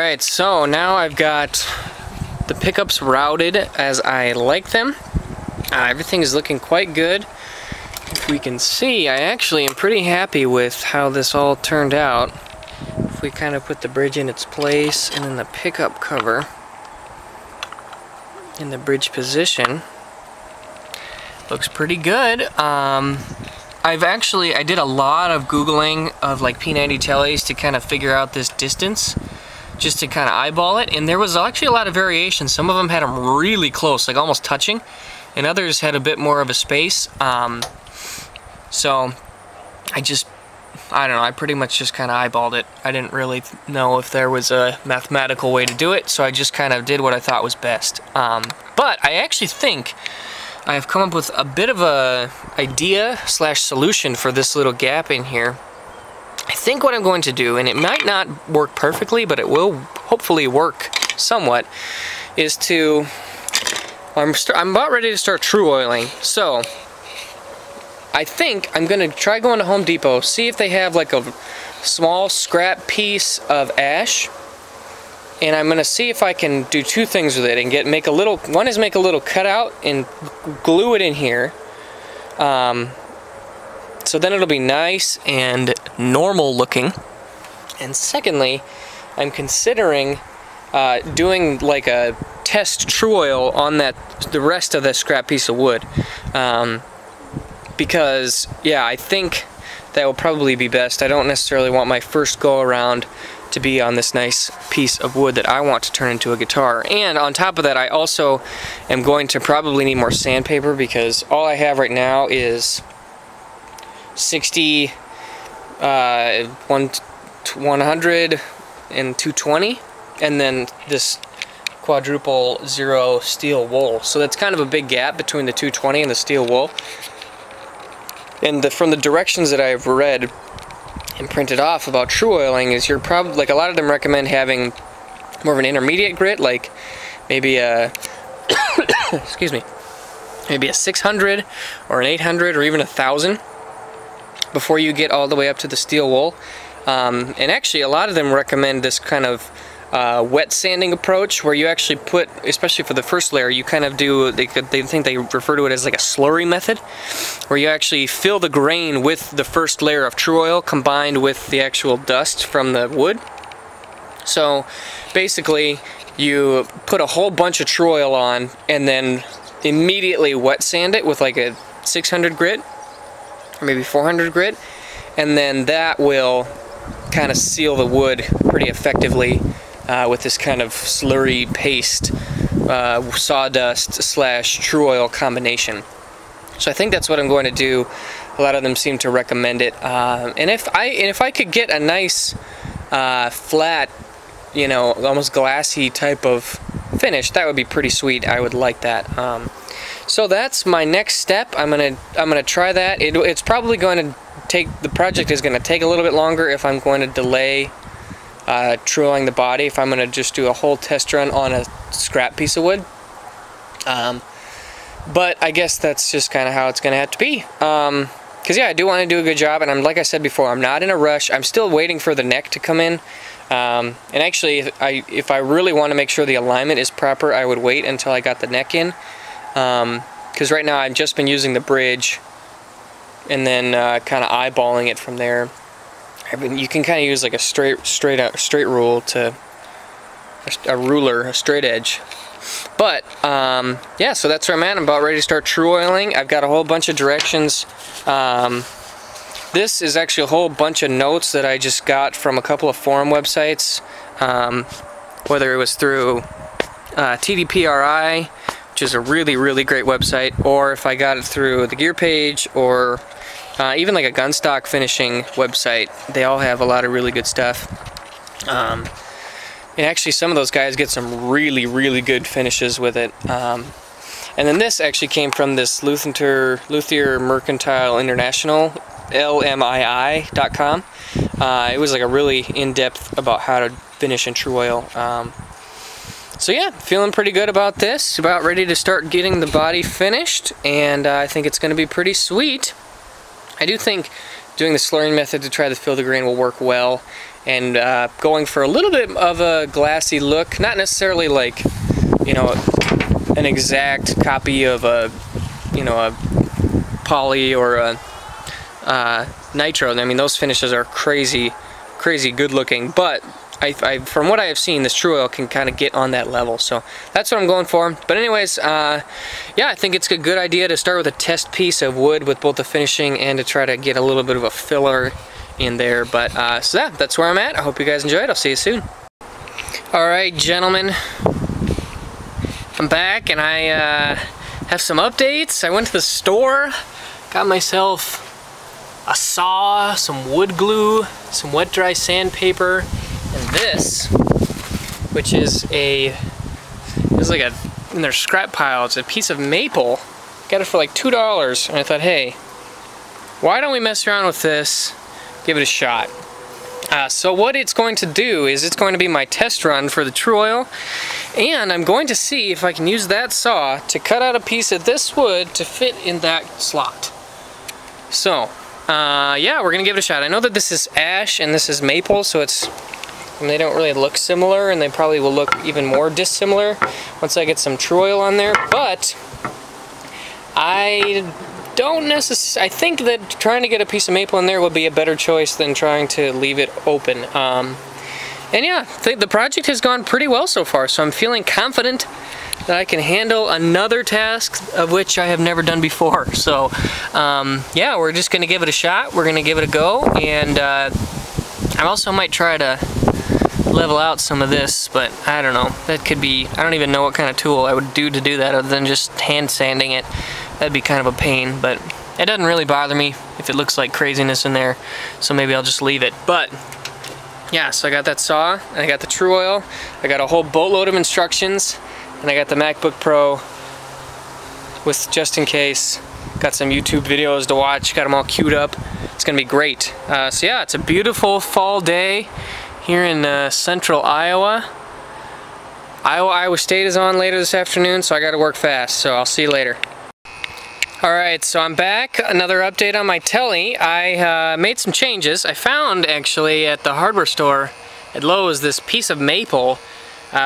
Alright, so now I've got the pickups routed as I like them. Everything is looking quite good. If we can see, I actually am pretty happy with how this all turned out. If we kind of put the bridge in its place and then the pickup cover in the bridge position, looks pretty good. I did a lot of Googling of like P90 teles to kind of figure out this distance, just to kind of eyeball it, and there was actually a lot of variation. Some of them had them really close, like almost touching, and others had a bit more of a space. So I don't know, I pretty much just kind of eyeballed it. I didn't really know if there was a mathematical way to do it, so I just kind of did what I thought was best. But I actually think I've come up with a bit of a idea slash solution for this little gap in here. I think what I'm going to do, and it might not work perfectly, but it will hopefully work somewhat, is to, I'm about ready to start true oiling. So I think I'm going to try going to Home Depot, see if they have like a small scrap piece of ash, and I'm going to see if I can do two things with it and make a little cutout and glue it in here. So then it'll be nice and normal looking. And secondly, I'm considering doing like a test true oil on the rest of the scrap piece of wood. Because, yeah, I think that will probably be best. I don't necessarily want my first go around to be on this nice piece of wood that I want to turn into a guitar. And on top of that, I also am going to probably need more sandpaper, because all I have right now is 60, 100, and 220, and then this quadruple zero steel wool. So that's kind of a big gap between the 220 and the steel wool. And from the directions that I've read and printed off about true oiling, is you're probably, like, a lot of them recommend having more of an intermediate grit, like maybe a excuse me, maybe a 600 or an 800 or even 1,000 before you get all the way up to the steel wool. And actually a lot of them recommend this kind of wet sanding approach, where you actually put, especially for the first layer, you kind of do, they think they refer to it as like a slurry method, where you actually fill the grain with the first layer of true oil combined with the actual dust from the wood. So basically you put a whole bunch of true oil on and then immediately wet sand it with like a 600 grit or maybe 400 grit, and then that will kind of seal the wood pretty effectively with this kind of slurry paste sawdust slash true oil combination. So I think that's what I'm going to do. A lot of them seem to recommend it, and if I could get a nice flat, you know, almost glassy type of finish, that would be pretty sweet. I would like that. So that's my next step. I'm gonna try that. It's probably going to take, the project is going to take a little bit longer if I'm going to delay true oiling the body, if I'm going to just do a whole test run on a scrap piece of wood. But I guess that's just kind of how it's going to have to be. Because yeah, I do want to do a good job, and like I said before, I'm not in a rush. I'm still waiting for the neck to come in. And actually, if I really want to make sure the alignment is proper, I would wait until I got the neck in. Because right now I've just been using the bridge and then kind of eyeballing it from there. You can kind of use like a straight rule to a ruler, a straight edge. But yeah, so that's where I'm at. I'm about ready to start true oiling. I've got a whole bunch of directions. This is actually a whole bunch of notes that I just got from a couple of forum websites, whether it was through TDPRI, which is a really great website, or if I got it through the Gear Page, or even like a gunstock finishing website. They all have a lot of really good stuff. And actually some of those guys get some really good finishes with it. And then this actually came from this Luthier Mercantile International, LMII.com. It was like a really in-depth about how to finish in true oil. So yeah, feeling pretty good about this. About ready to start getting the body finished, and I think it's going to be pretty sweet. I do think doing the slurring method to try to fill the grain will work well, and going for a little bit of a glassy look, not necessarily like, you know, an exact copy of a, you know, a poly or a nitro. I mean, those finishes are crazy good looking, but from what I have seen, this True Oil can kind of get on that level, so that's what I'm going for. But anyways, yeah, I think it's a good idea to start with a test piece of wood with both the finishing and to try to get a little bit of a filler in there. But so yeah, that's where I'm at. I hope you guys enjoyed. I'll see you soon. Alright, gentlemen, I'm back, and I have some updates. I went to the store, got myself a saw, some wood glue, some wet dry sandpaper, and this, which is like a, in their scrap pile, it's a piece of maple. Got it for like $2, and I thought, hey, why don't we mess around with this, give it a shot. So what it's going to do is it's going to be my test run for the True Oil, and I'm going to see if I can use that saw to cut out a piece of this wood to fit in that slot. So, yeah, we're gonna give it a shot. I know that this is ash and this is maple, so it's, I mean, they don't really look similar, and they probably will look even more dissimilar once I get some True Oil on there, but I don't necessarily, I think that trying to get a piece of maple in there would be a better choice than trying to leave it open. And yeah, the project has gone pretty well so far, so I'm feeling confident that I can handle another task of which I have never done before. So yeah, we're just gonna give it a shot, we're gonna give it a go, and I also might try to level out some of this, but I don't know, that could be, I don't even know what kind of tool I would do to do that other than just hand sanding it. That'd be kind of a pain, but it doesn't really bother me if it looks like craziness in there, so maybe I'll just leave it. But yeah, so I got that saw, and I got the True Oil, I got a whole boatload of instructions, and I got the MacBook Pro with just in case. Got some YouTube videos to watch, got them all queued up. It's gonna be great. So yeah, it's a beautiful fall day here in central Iowa. Iowa State is on later this afternoon, so I gotta work fast, so I'll see you later. Alright, so I'm back. Another update on my Telly. I made some changes. I found, actually, at the hardware store at Lowe's, this piece of maple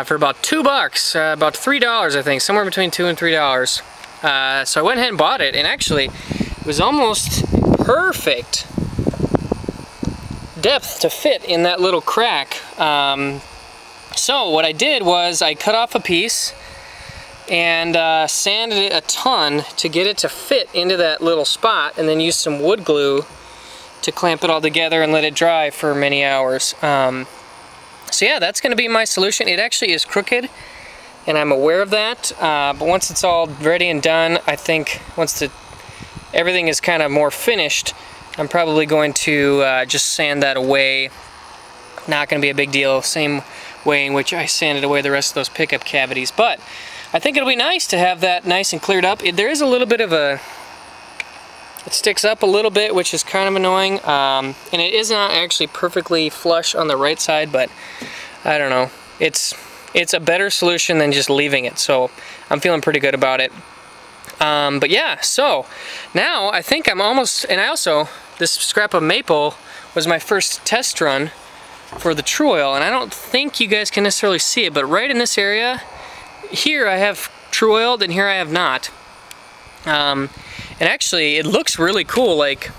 for about $2, about $3, I think, somewhere between $2 and $3. So I went ahead and bought it, and actually, it was almost perfect depth to fit in that little crack. So what I did was I cut off a piece and sanded it a ton to get it to fit into that little spot, and then used some wood glue to clamp it all together and let it dry for many hours. So yeah, that's going to be my solution. It actually is crooked, and I'm aware of that, but once it's all ready and done, I think once everything is kind of more finished, I'm probably going to just sand that away. Not going to be a big deal, same way in which I sanded away the rest of those pickup cavities, but I think it'll be nice to have that nice and cleared up. There is a little bit of a, it sticks up a little bit, which is kind of annoying, and it is not actually perfectly flush on the right side, but I don't know. It's a better solution than just leaving it, so I'm feeling pretty good about it. But yeah, so now I think I'm almost, and I also, this scrap of maple was my first test run for the True Oil, and I don't think you guys can necessarily see it, but right in this area, here I have True Oiled and here I have not. And actually it looks really cool. Like,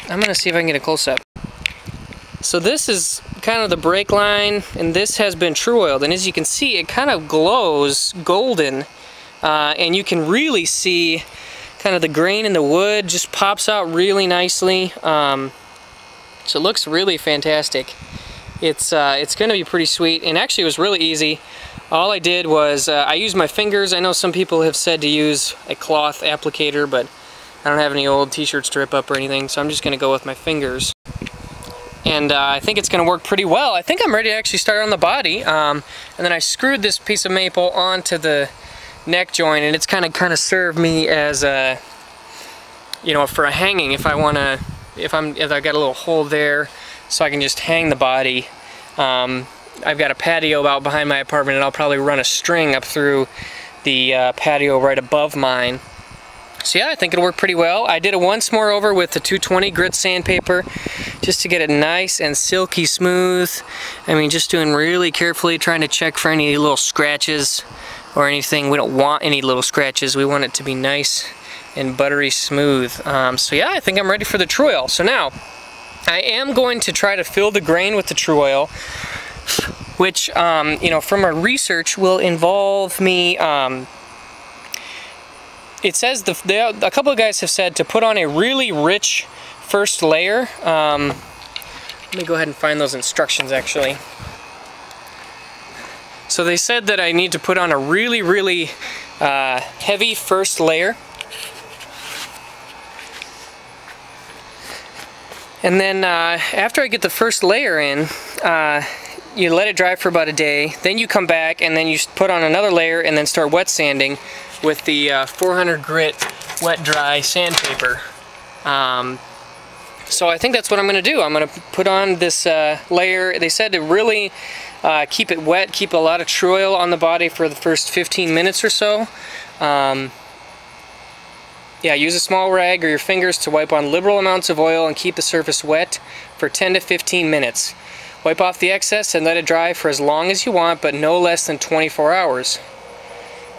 I'm gonna see if I can get a close-up. So this is kind of the brake line, and this has been True Oiled, and as you can see, it kind of glows golden, and you can really see kind of the grain in the wood just pops out really nicely. So it looks really fantastic. It's gonna be pretty sweet, and actually it was really easy. All I did was, I used my fingers. I know some people have said to use a cloth applicator, but I don't have any old t-shirt strip up or anything, so I'm just gonna go with my fingers. And I think it's gonna work pretty well. I think I'm ready to actually start on the body, and then I screwed this piece of maple onto the neck joint, and it's kind of served me as a, you know, for a hanging if I wanna, if I got a little hole there, so I can just hang the body. I've got a patio out behind my apartment, and I'll probably run a string up through the patio right above mine, So yeah, I think it'll work pretty well. I did it once more over with the 220 grit sandpaper just to get it nice and silky smooth. I mean, just doing really carefully, trying to check for any little scratches or anything. We don't want any little scratches. We want it to be nice and buttery smooth. So yeah, I think I'm ready for the true oil. So now, I am going to try to fill the grain with the true oil, which, you know, from our research will involve me, it says, a couple of guys have said to put on a really rich first layer. Let me go ahead and find those instructions actually. So they said that I need to put on a really, really heavy first layer. And then after I get the first layer in, you let it dry for about a day, then you come back and then you put on another layer and then start wet sanding with the 400 grit wet dry sandpaper. So I think that's what I'm going to do. I'm going to put on this layer. They said to really keep it wet, keep a lot of true oil on the body for the first 15 minutes or so. Yeah, use a small rag or your fingers to wipe on liberal amounts of oil and keep the surface wet for 10 to 15 minutes. Wipe off the excess and let it dry for as long as you want, but no less than 24 hours.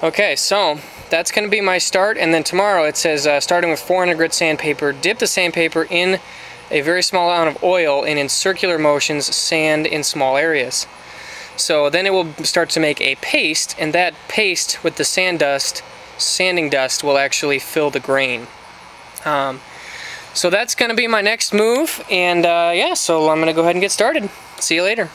Okay, so that's going to be my start, and then tomorrow it says starting with 400 grit sandpaper, dip the sandpaper in a very small amount of oil and in circular motions sand in small areas. So then it will start to make a paste, and that paste with the sanding dust will actually fill the grain. So that's going to be my next move, and yeah, so I'm going to go ahead and get started. See you later.